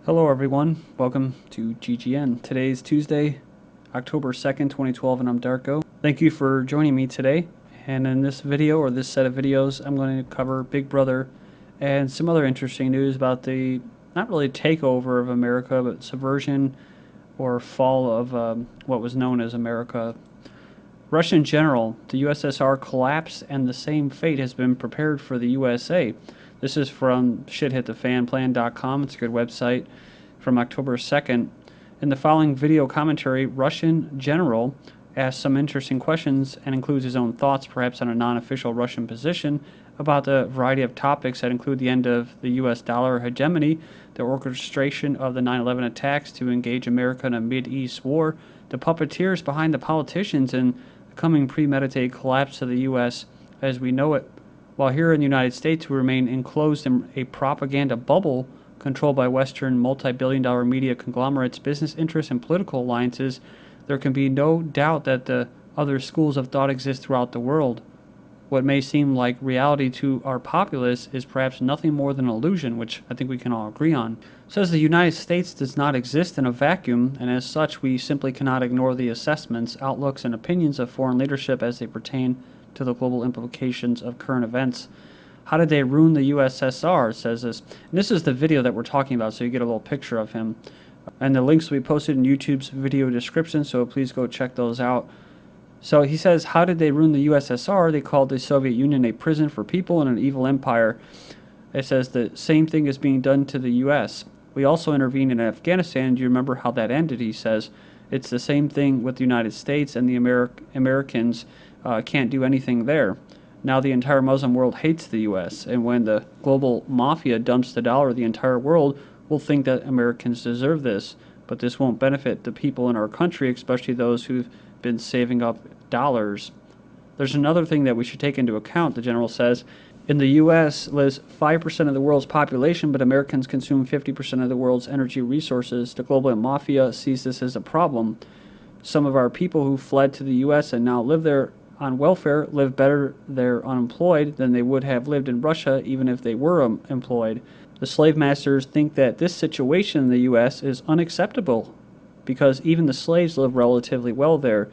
Hello everyone, welcome to GGN. Today's Tuesday, October 2nd, 2012, and I'm Darko. Thank you for joining me today. And in this video, or this set of videos, I'm going to cover Big Brother and some other interesting news about the, not really takeover of America, but subversion or fall of what was known as America. Russian general, the USSR collapsed and the same fate has been prepared for the USA. This is from shithitthefanplan.com. It's a good website from October 2nd. In the following video commentary, Russian general asks some interesting questions and includes his own thoughts, perhaps on a non-official Russian position, about the variety of topics that include the end of the U.S. dollar hegemony, the orchestration of the 9/11 attacks to engage America in a Mid-East war, the puppeteers behind the politicians, and the coming premeditated collapse of the U.S. as we know it. While here in the United States we remain enclosed in a propaganda bubble controlled by Western multi-billion-dollar media conglomerates, business interests, and political alliances, there can be no doubt that the other schools of thought exist throughout the world. What may seem like reality to our populace is perhaps nothing more than an illusion, which I think we can all agree on. It says the United States does not exist in a vacuum, and as such we simply cannot ignore the assessments, outlooks, and opinions of foreign leadership as they pertain to the global implications of current events. How did they ruin the USSR? It says this. And this is the video that we're talking about, so you get a little picture of him. And the links will be posted in YouTube's video description, so please go check those out. So he says, how did they ruin the USSR? They called the Soviet Union a prison for people and an evil empire. It says the same thing is being done to the U.S. We also intervened in Afghanistan. Do you remember how that ended? He says, it's the same thing with the United States, and the Americans can't do anything there. Now the entire Muslim world hates the U.S., and when the global mafia dumps the dollar, the entire world will think that Americans deserve this, but this won't benefit the people in our country, especially those who've been saving up dollars. There's another thing that we should take into account, the general says. In the U.S. lives 5% of the world's population, but Americans consume 50% of the world's energy resources. The global mafia sees this as a problem. Some of our people who fled to the U.S. and now live there on welfare live better there unemployed than they would have lived in Russia even if they were employed. The slave masters think that this situation in the U.S. is unacceptable because even the slaves live relatively well there.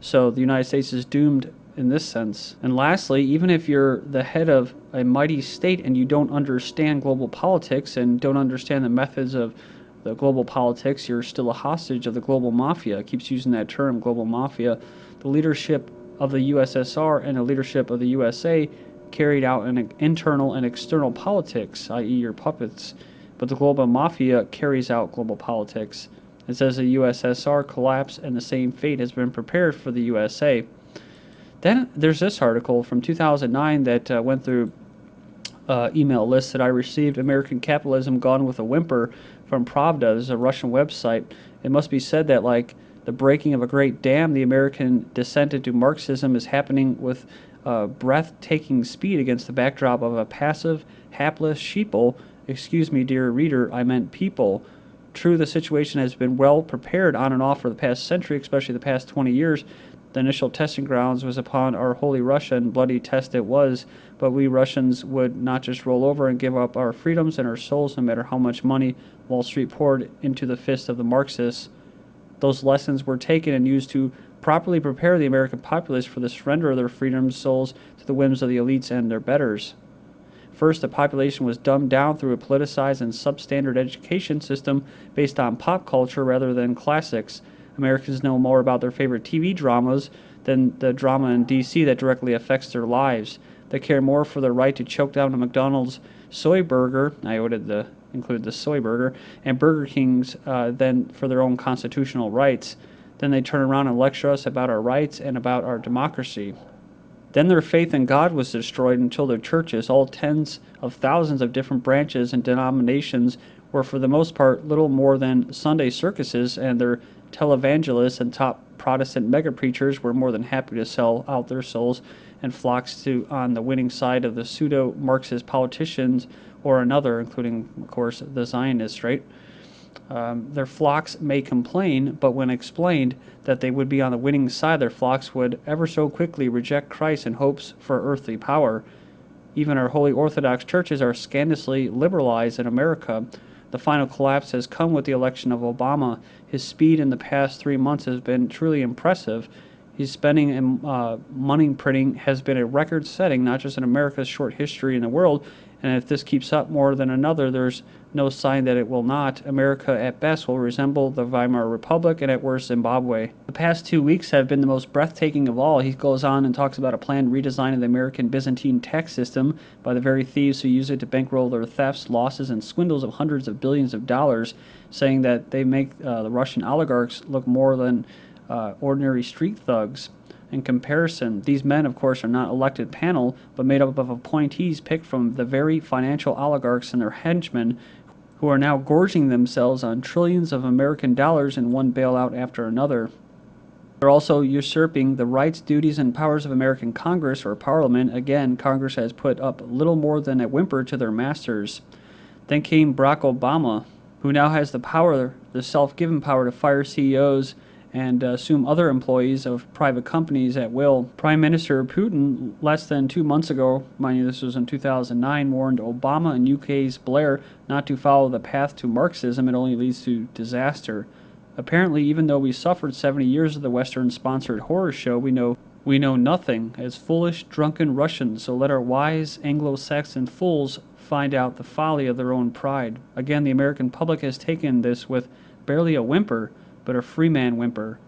So the United States is doomed in this sense. And lastly, even if you're the head of a mighty state and you don't understand global politics and don't understand the methods of the global politics, you're still a hostage of the global mafia. It keeps using that term, global mafia. The leadership of the USSR and the leadership of the USA carried out an internal and external politics, i.e. your puppets, but the global mafia carries out global politics. It says the USSR collapsed and the same fate has been prepared for the USA. Then there's this article from 2009 that went through email lists that I received. American Capitalism Gone with a Whimper from Pravda. This is a Russian website. It must be said that like the breaking of a great dam, the American descent into Marxism is happening with breathtaking speed against the backdrop of a passive, hapless sheeple. Excuse me, dear reader, I meant people. True, the situation has been well prepared on and off for the past century, especially the past 20 years. The initial testing grounds was upon our holy Russia, and bloody test it was, but we Russians would not just roll over and give up our freedoms and our souls no matter how much money Wall Street poured into the fist of the Marxists. Those lessons were taken and used to properly prepare the American populace for the surrender of their freedoms, souls to the whims of the elites and their betters. First, the population was dumbed down through a politicized and substandard education system based on pop culture rather than classics. Americans know more about their favorite TV dramas than the drama in D.C. that directly affects their lives. They care more for the right to choke down a McDonald's soy burger, I include the soy burger, and Burger King's than for their own constitutional rights. Then they turn around and lecture us about our rights and about our democracy. Then their faith in God was destroyed until their churches, all tens of thousands of different branches and denominations, were for the most part little more than Sunday circuses, and their televangelists and top Protestant mega-preachers were more than happy to sell out their souls and flocks to on the winning side of the pseudo-Marxist politicians or another, including, of course, the Zionists, right? Their flocks may complain, but when explained that they would be on the winning side, their flocks would ever so quickly reject Christ in hopes for earthly power. Even our holy Orthodox churches are scandalously liberalized in America. The final collapse has come with the election of Obama. His speed in the past 3 months has been truly impressive. His spending and money printing has been a record-setting, not just in America's short history in the world. And if this keeps up more than another, there's no sign that it will not. America, at best, will resemble the Weimar Republic, and at worst, Zimbabwe. The past 2 weeks have been the most breathtaking of all. He goes on and talks about a planned redesign of the American Byzantine tax system by the very thieves who use it to bankroll their thefts, losses, and swindles of hundreds of billions of dollars, saying that they make the Russian oligarchs look more than ordinary street thugs. In comparison, these men, of course, are not elected panel, but made up of appointees picked from the very financial oligarchs and their henchmen who are now gorging themselves on trillions of American dollars in one bailout after another. They're also usurping the rights, duties, and powers of American Congress or Parliament. Again, Congress has put up little more than a whimper to their masters. Then came Barack Obama, who now has the power, the self-given power to fire CEOs and assume other employees of private companies at will. Prime Minister Putin, less than 2 months ago, mind you this was in 2009, warned Obama and UK's Blair not to follow the path to Marxism. It only leads to disaster. Apparently, even though we suffered 70 years of the Western-sponsored horror show, we know nothing as foolish, drunken Russians, so let our wise Anglo-Saxon fools find out the folly of their own pride. Again, the American public has taken this with barely a whimper, but a free man whimper.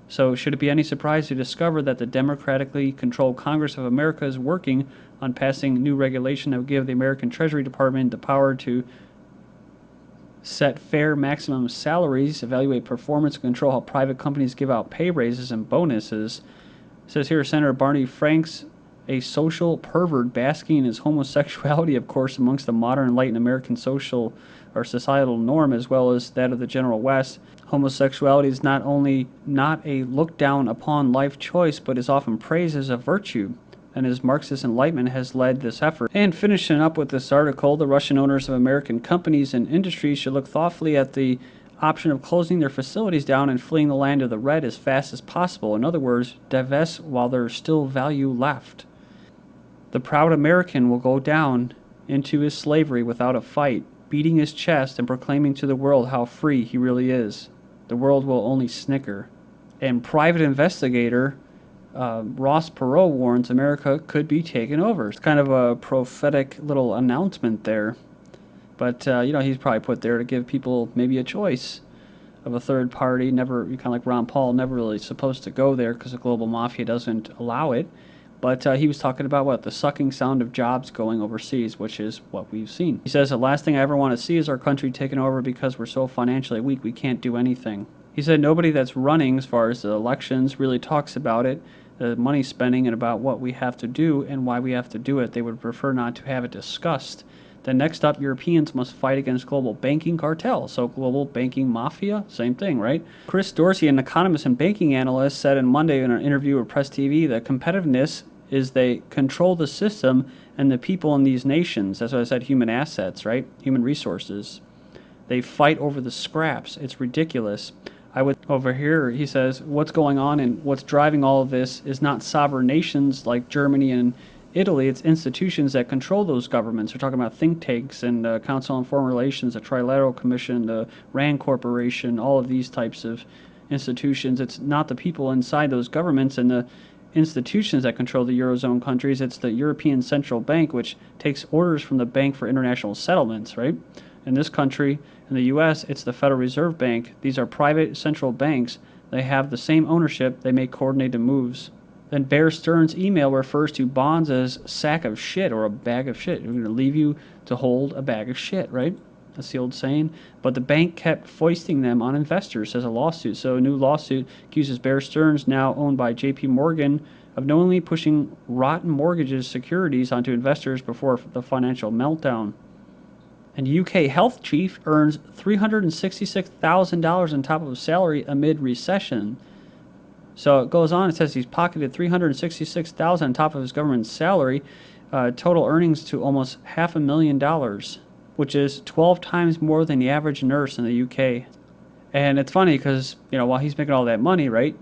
So should it be any surprise to discover that the democratically controlled Congress of America is working on passing new regulation that will give the American Treasury Department the power to set fair maximum salaries, evaluate performance, and control how private companies give out pay raises and bonuses. It says here, Senator Barney Franks, a social pervert basking in his homosexuality, of course, amongst the modern enlightened American social or societal norm as well as that of the general West. Homosexuality is not only not a looked down upon life choice, but is often praised as a virtue, and his Marxist enlightenment has led this effort. And finishing up with this article, the Russian owners of American companies and industries should look thoughtfully at the option of closing their facilities down and fleeing the land of the red as fast as possible. In other words, divest while there's still value left. The proud American will go down into his slavery without a fight, beating his chest and proclaiming to the world how free he really is. The world will only snicker. And private investigator Ross Perot warns America could be taken over. It's kind of a prophetic little announcement there. But, he's probably put there to give people maybe a choice of a third party. Never, kind of like Ron Paul, never really supposed to go there because the global mafia doesn't allow it. But he was talking about the sucking sound of jobs going overseas, which is what we've seen. He says, the last thing I ever want to see is our country taken over because we're so financially weak we can't do anything. He said nobody that's running as far as the elections really talks about it, the money spending, and about what we have to do and why we have to do it. They would prefer not to have it discussed. Then next up, Europeans must fight against global banking cartel. So global banking mafia, same thing, right? Chris Dorsey, an economist and banking analyst, said on Monday in an interview with Press TV that competitiveness is they control the system and the people in these nations. That's why I said human assets, right? Human resources. They fight over the scraps. It's ridiculous. Over here, he says, what's going on and what's driving all of this is not sovereign nations like Germany and Italy. It's institutions that control those governments. We're talking about think tanks and Council on Foreign Relations, the Trilateral Commission, the RAND Corporation, all of these types of institutions. It's not the people inside those governments and the institutions that control the Eurozone countries. It's the European Central Bank, which takes orders from the Bank for International Settlements, right? In this country, in the U.S., it's the Federal Reserve Bank. These are private central banks. They have the same ownership. They make coordinated moves. Then Bear Stearns' email refers to bonds as sack of shit or a bag of shit. We're going to leave you to hold a bag of shit, right? That's the old saying. But the bank kept foisting them on investors, says a lawsuit. So a new lawsuit accuses Bear Stearns, now owned by J.P. Morgan, of knowingly pushing rotten mortgages securities onto investors before the financial meltdown. And UK health chief earns $366,000 on top of his salary amid recession. So it goes on, it says he's pocketed $366,000 on top of his government salary, total earnings to almost $500,000, which is 12 times more than the average nurse in the UK. And it's funny because, while he's making all that money, right,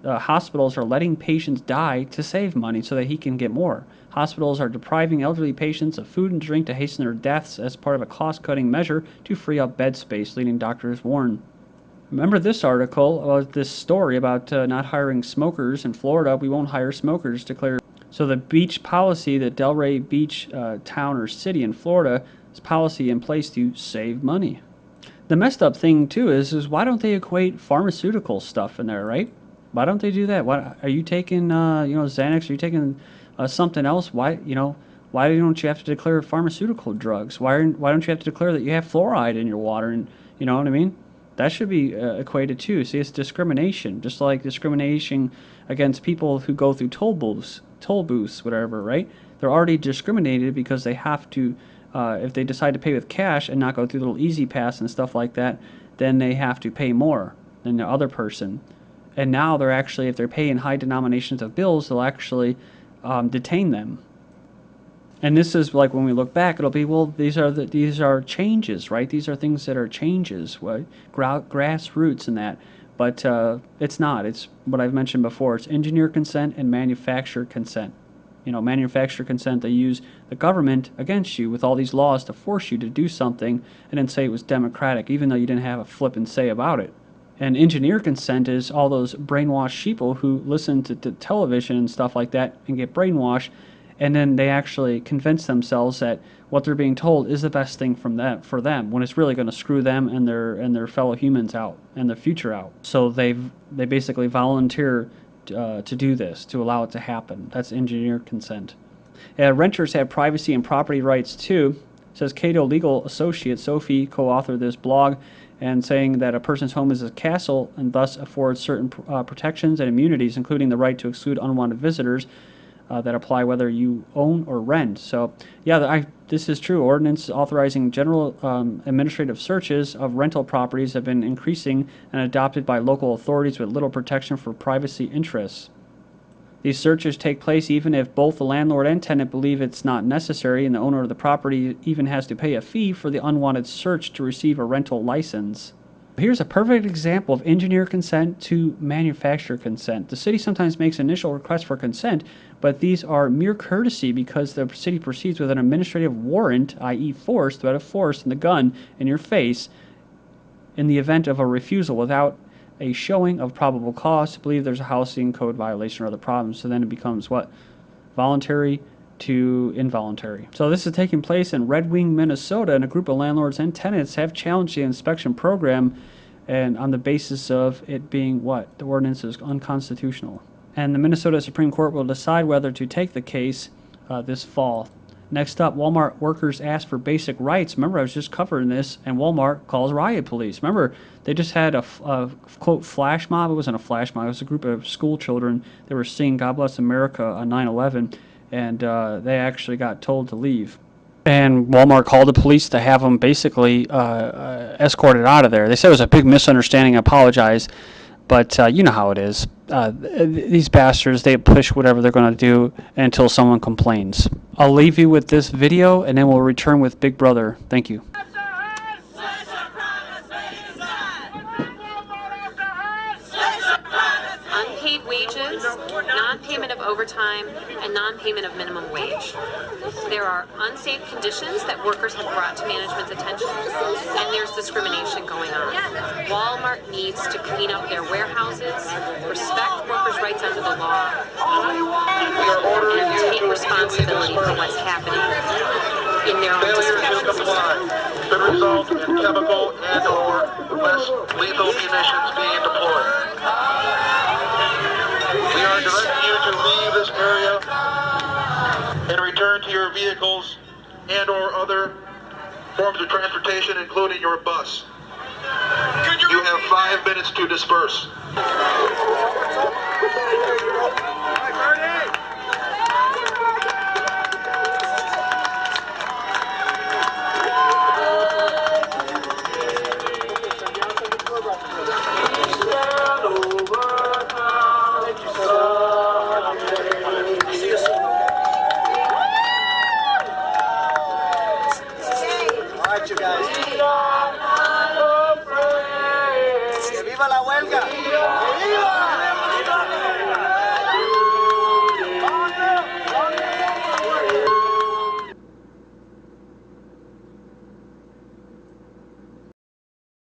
hospitals are letting patients die to save money so that he can get more. Hospitals are depriving elderly patients of food and drink to hasten their deaths as part of a cost-cutting measure to free up bed space, leading doctors warn. Remember this article, about this story about not hiring smokers in Florida? We won't hire smokers, declared. So the beach policy, the Delray Beach town or city in Florida, is policy in place to save money. The messed up thing too is why don't they equate pharmaceutical stuff in there, right? Why don't they do that? Why are you taking Xanax? Are you taking something else? Why don't you have to declare pharmaceutical drugs? Why don't you have to declare that you have fluoride in your water? And you know what I mean? That should be equated too. See, it's discrimination, just like discrimination against people who go through toll booths, whatever, right? They're already discriminated because they have to, if they decide to pay with cash and not go through the little easy pass and stuff like that, then they have to pay more than the other person. And now they're actually, if they're paying high denominations of bills, they'll actually detain them. And this is like when we look back, it'll be, well, these are changes, right? These are things that are changes, right? Grassroots and that. But it's not. It's what I've mentioned before. It's engineer consent and manufacturer consent. You know, manufacturer consent, they use the government against you with all these laws to force you to do something and then say it was democratic, even though you didn't have a flip and say about it. And engineer consent is all those brainwashed sheeple who listen to television and stuff like that and get brainwashed, and then they actually convince themselves that what they're being told is the best thing for them, when it's really going to screw them and their fellow humans out and their future out. So they basically volunteer to do this, to allow it to happen. That's engineer consent. Renters have privacy and property rights too, says Cato Legal Associate Sophie co-authored this blog, and saying that a person's home is a castle and thus affords certain protections and immunities, including the right to exclude unwanted visitors that apply whether you own or rent. So yeah, this is true. Ordinance authorizing general administrative searches of rental properties have been increasing and adopted by local authorities with little protection for privacy interests. These searches take place even if both the landlord and tenant believe it's not necessary, and the owner of the property even has to pay a fee for the unwanted search to receive a rental license. Here's a perfect example of engineer consent to manufacturer consent. The city sometimes makes initial requests for consent, but these are mere courtesy because the city proceeds with an administrative warrant, i.e. force, threat of force, and the gun in your face in the event of a refusal without a showing of probable cause to believe there's a housing code violation or other problems. So then it becomes what? Voluntary to involuntary. So this is taking place in Red Wing, Minnesota, and a group of landlords and tenants have challenged the inspection program, and on the basis of it being what? The ordinance is unconstitutional. And the Minnesota Supreme Court will decide whether to take the case this fall. Next up, Walmart workers ask for basic rights. Remember, I was just covering this, and Walmart calls riot police. Remember, they just had a quote, flash mob. It wasn't a flash mob. It was a group of school children. They were singing God Bless America on 9/11, and they actually got told to leave. And Walmart called the police to have them basically escorted out of there. They said it was a big misunderstanding, apologized, but you know how it is. These bastards, they push whatever they're going to do until someone complains. I'll leave you with this video, and then we'll return with Big Brother. Thank you. Unpaid wages, non-payment of overtime, and non-payment of minimum wage. There are unsafe conditions that workers have brought to management's attention, and there's discrimination going on. Walmart needs to clean up their warehouses, respect workers' rights under the law, and take responsibility for what's happening in their own distribution system. Could result in chemical and/or less lethal munitions being deployed. We are directing you to leave this area and return to your vehicles and/or other forms of transportation, including your bus. You have 5 minutes to disperse.